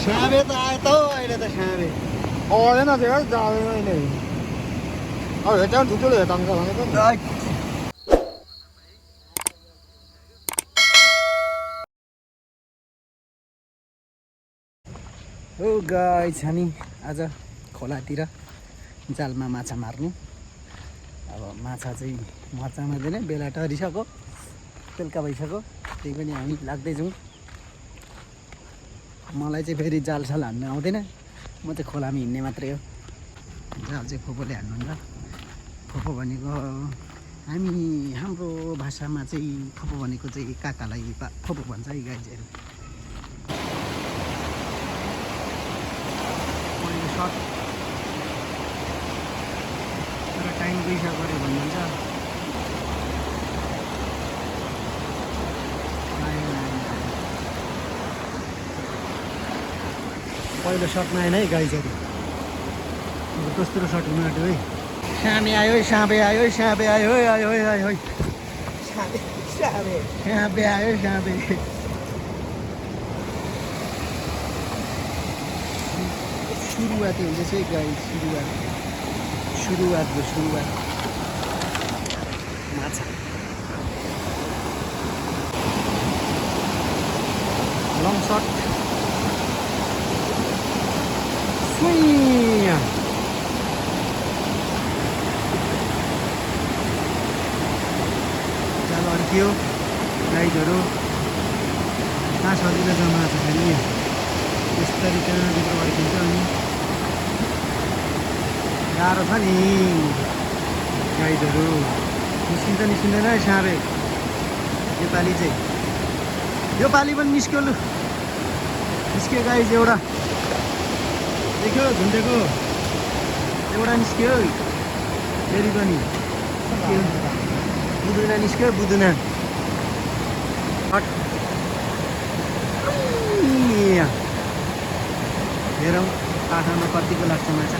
स्याबे त आयो त अहिले त स्याबे आउँदैन त्यो जाँदैन अहिले अब हेर्छ ठुल्ठुलो हेर्छ भनेको नि हो गाइस हामी आज खोलातिर जालमा माछा मार्नु अब माछा चाहिँ माछा मार्दैन बेला टरिसक्यो बेलुका भइसक्यो त्यही पनि हामी लाग्दैछौँ मलाई चाहिँ फेरि जालसाल हान्नु आउँदैन म चाहिँ खोलामा हिँड्ने मात्रै हो जाल चाहिँ फोपोले हान्नुहुन्छ फोपो भनेको हामी हाम्रो भाषामा चाहिँ फोपो भनेको चाहिँ काकालाई फोपो भन्छ है गाइजहरू पहिलो सर्ट तर टाइम गइसक्यो अरे भन्नुहुन्छ पहिलो सर्टमा आएन है गाइजहरू अब दोस्रो सर्ट हुनु आँट्यो है साँपे आयो है साँपे आयो है साँपे आयो है आयो है आयो है साँपे आयो है साँपे सुरुवात हुँदैछ है गाइस सुरुवात माछा लङ सर्ट जाल अड्कियो गाइडहरू कहाँ सजिलो जम्मा छ नि यसरी त्यहाँभित्र अड्किन्छ अनि गाह्रो छ नि गाइडहरू निस्किँदैन है साँपे योपालि चाहिँ योपालि पनि निस्क्यो लु निस्क्यो गाइज एउटा देख्यो झुन्डेको एउटा निस्क्यो फेरि पनि बुदुना निस्क्यो बुदुना हेरौँ काठमा कतिको लाग्छ माछा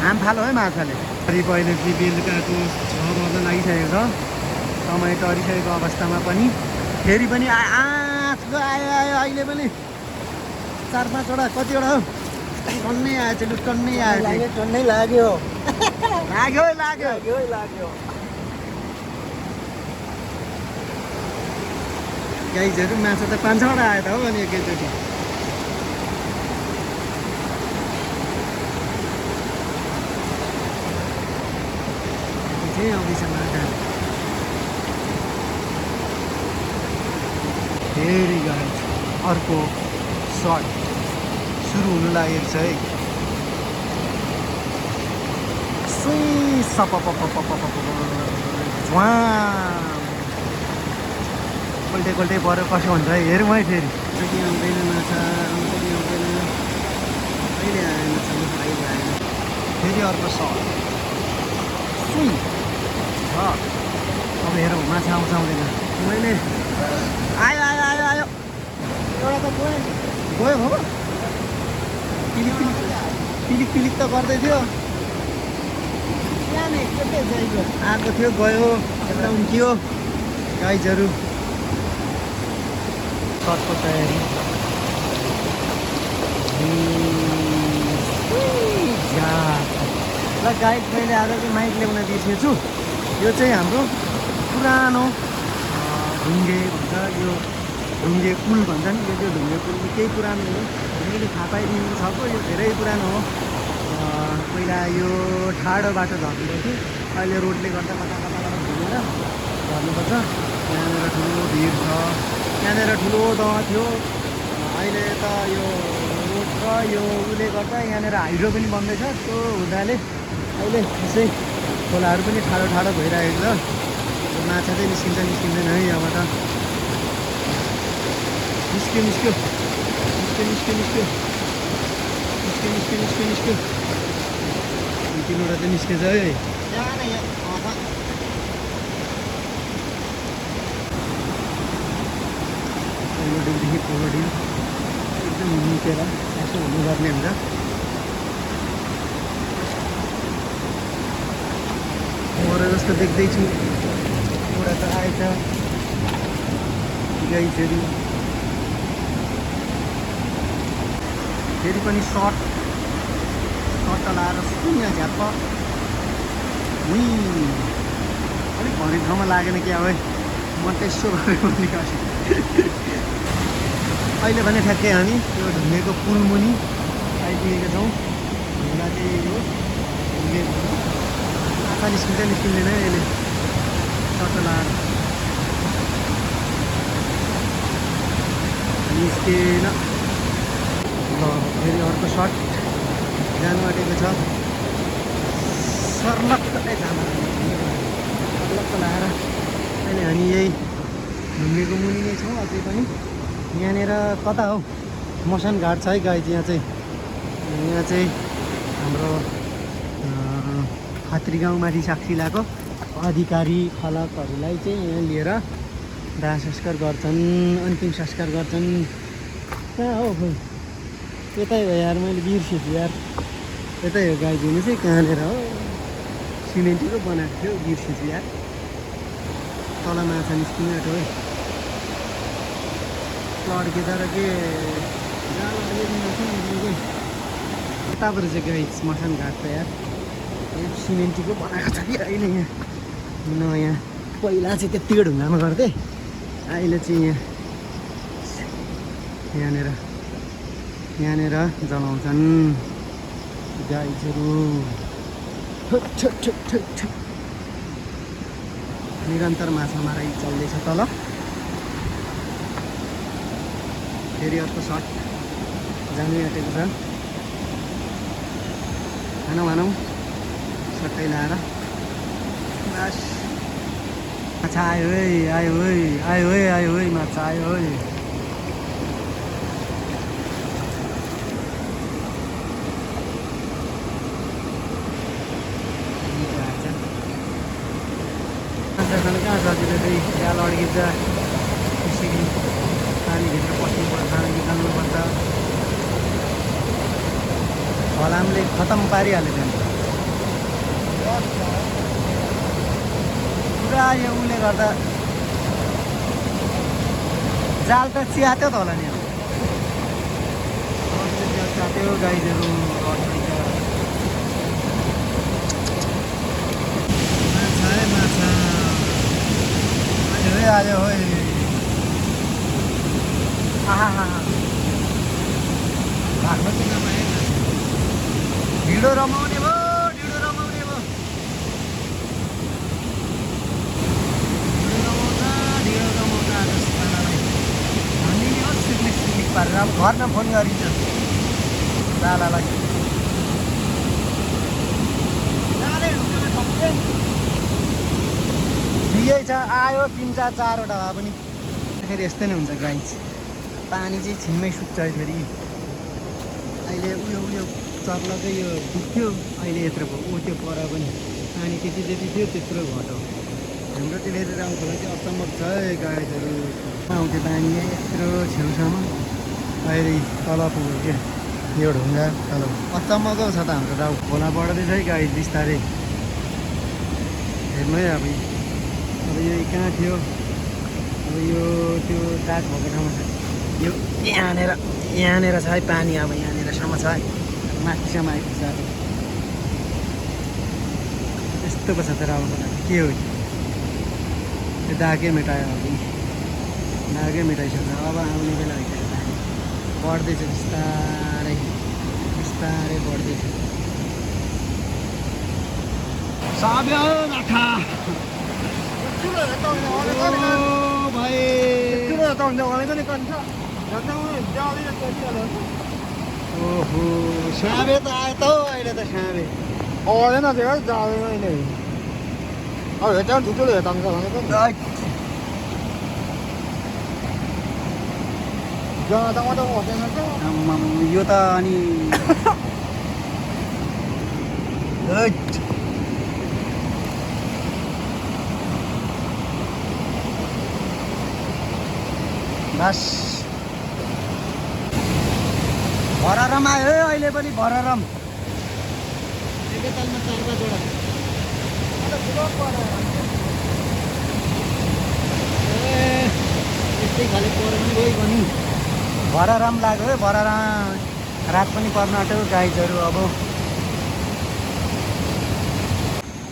हाम फालो है माछाले करिब अहिले चाहिँ बेलुकाको 6 बज्न लागिसकेको छ समय टरिसकेको अवस्थामा पनि फेरि पनि आयो अहिले पनि 4-5वटा कतिवटा हो टन्नै आएछ लु टन्नै आयो टन्नै लाग्यो गाइजहरू माछा त 5-6वटा आयो त हो अनि एकैचोटि आउँदैछ माछा फेरि गाइज अर्को सर्ट सुरु हुनु लागेको छ है कोल्टे पऱ्यो कसो हुन्छ है हेरौँ है फेरि आउँदैन माछा आउँदैन अहिले आएन अहिले आएन फेरि अर्को सर्ट अब हेरौँ माछा आउँछ आउँदैन मैले आयो एउटा त गयो हो पिलिक त गर्दै थियो आएको थियो गयो एउटा उम्कियो गाइजहरू सर्टको तयारी ल गाइड मैले आज चाहिँ माइक ल्याउन बिर्सेको छु यो चाहिँ हाम्रो पुरानो ढुङ्गे भन्छ यो ढुङ्गे पुल भन्छ नि यो चाहिँ ढुङ्गे पुल केही पुरानो हो हामीले थाहा पाइदिनु छ यो धेरै पुरानो हो पहिला यो ठाडो बाटो झर्दै थियो अहिले रोडले गर्दा कता घुमेर झर्नुपर्छ यहाँनिर ठुलो भिड छ यहाँनिर ठुलो दह थियो अहिले त यो रोड र यो उसले गर्दा यहाँनिर हाइड्रो पनि बन्दैछ त्यो हुँदाले अहिले यसै खोलाहरू पनि ठाडो भइरहेको छ माछा चाहिँ निस्किँदैन है यहाँबाट निस्क्यो 3वटा चाहिँ निस्केछ है पहिलोदेखि पल्लोदेखि एकदम निस्केर यसो हुनुपर्ने हुन्छ मरे जस्तो देख्दैछु एउटा त आएछ गाई फेरि फेरि पनि सर्ट लाएर शून्य झ्याप्प अलिक भरि ठाउँमा लागेन क्या हो म त्यसो गरेँ पनि kasi अहिले भने ठ्याक्कै हामी त्यो ढुङ्गेको पुल मुनि आइपुगेका छौँ। ढुङ्गा चाहिँ यो ढुङ्गे आँखा निस्किँदैन यसले सर्ट लाएर निस्केन। ल फेरि अर्को सर्ट जानु आँटेको छ सर्लक्कै लाएर अहिले हामी यही ढुङ्गेको मुनि नै छौँ। अझै पनि यहाँनिर कता हो मसान घाट छ है गाइज। यहाँ चाहिँ हाम्रो खात्री गाउँमाथि साक्षीलाको अधिकारी फलकहरूलाई चाहिँ यहाँ लिएर दाह संस्कार गर्छन्, अन्तिम संस्कार गर्छन्। कहाँ हो खोइ यतै हो यार, मैले बिर्सेछु यार। यतै हो गाइज, हुनु चाहिँ कहाँनिर हो सिमेन्टको बनाएको थियो, बिर्सेछु यार। तल माछा निस्किनु आँट्यो है लड्के तर के यताबाट चाहिँ गाइज मसान घाट त यार सिमेन्टको बनाएको छ कि अहिले यहाँ नयाँ। पहिला चाहिँ त्यत्तिकै ढुङ्गामा गर्थेँ, अहिले चाहिँ यहाँनिर जलाउँछन् गाइजहरू। निरन्तर माछा माराइ चल्दैछ तल। फेरि अर्को सर्ट जानु आँटेको छ। भनौँ सट्टै लाएर बस माछा आयो है माछा आयो है। कहाँ सजिलो चाहिँ जाल अड्किन्छ, त्यसरी पानीभित्र पस्नुपर्छ, निकाल्नुपर्छ। फलामले खतम पारिहाल्यो त्यहाँ पुरा। यो उसले गर्दा जाल त च्यात्यो त होला नि, च्यात्यो गाईहरू। माछा है माछा आयो है। भाग्नु चाहिँ नपाएँ, ढिँडो रमाउने भयो। पारेर अब घरमा फोन गरिन्छ लालालाई। ठिकै छ, आयो 3-4 चारवटा भए पनि फेरि यस्तै नै हुन्छ गाइज। पानी चाहिँ छिनमै सुक्छ फेरि। अहिले उयो चर्लकै यो दुख्थ्यो, अहिले यत्रो भयो। त्यो पर पनि पानी त्यति थियो, त्यत्रो घट्यो। हाम्रो टिलेर गाउँको लागि अचम्मक छ है गाइजहरू। आउँथ्यो पानी यत्रो छेउसम्म, अहिले तल पुग्यो क्या यो ढुङ्गा तल। अचम्मको छ त हाम्रो गाउँ। खोला बढ्दैछ है गाइज बिस्तारै। हेर्नु है अब यो कहाँ थियो, अब यो त्यो दाग भएको ठाउँमा छ। यो यहाँनिर छ है पानी, अब यहाँनिरसम्म छ है, माथिसम्म आइपुग्छ। अब यस्तो पो छ तर अब के हो त्यो दागै मेटायो। अब दागै मेटाइसक्छ। अब आउने बेला भइसक्यो, पानी बढ्दैछ बिस्तारै बढ्दैछ। साब्यो माछा भाइ ओहो साबे त आयो त अहिले त साबे आउँदैन थियो है, जाँदैन अहिले। अब हेर्दा ठुल्ठुलो हेर्दा भनेको यो त अनि बस भररम आयो है अहिले पनि भररम। एकै तालमा 4-5 वटा यस्तै खाले पर पनि गयो भने भररम लाग्यो है भररम। रात पनि पर्न आँट्यो गाइजहरू। अब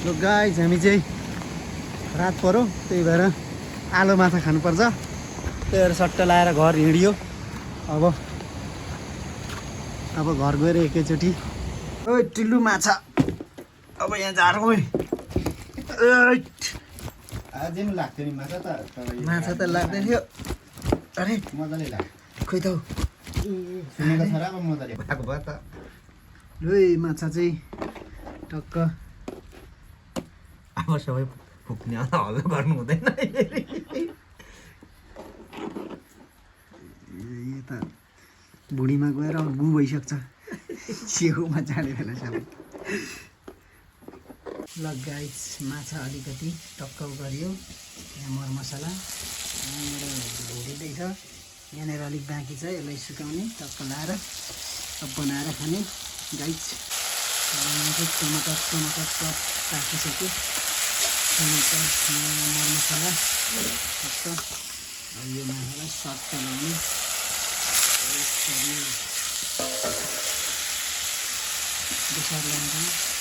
ल गाइज हामी चाहिँ रात पऱ्यो, त्यही भएर आलो माछा खानुपर्छ, त्यही भएर सट्ट लाएर घर हिँडियो। अब घर गएर एकैचोटि ओ टिल्लु माछा अब यहाँ झारौँ है। अझै पनि लाग्थ्यो नि माछा त, तर माछा त लाग्दै थियो। अरे मजाले लाग्यो। खोइ त हौ। सुनेको छ र अब मजाले भएको भयो त। लु माछा चाहिँ टक्क अब सबै फुक्ने हल्ला गर्नु हुँदैन। यता भुँडीमा गएर गु भइसक्छ, छेउमा जाने बेला सबै। ल गाइस माछा अलिकति टक्क गरियो, यहाँ मरमसला मेरो भुँडिँदैछ, यहाँनिर अलिक बाँकी छ, यसलाई सुकाउने टक्क लाएर अब बनाएर खाने गाइस। टमाटर सब पाकिसक्यो, टमाटर मरमसला टक्क। अब यो माछालाई सट्ट लगाउने, बेसार लगाउँछौँ।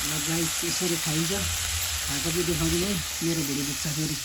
ल गाइस यसरी खाइन्छ, खाएको चाहिँ देखाउँदिन है, मेरो भुँडी दुख्छ फेरि।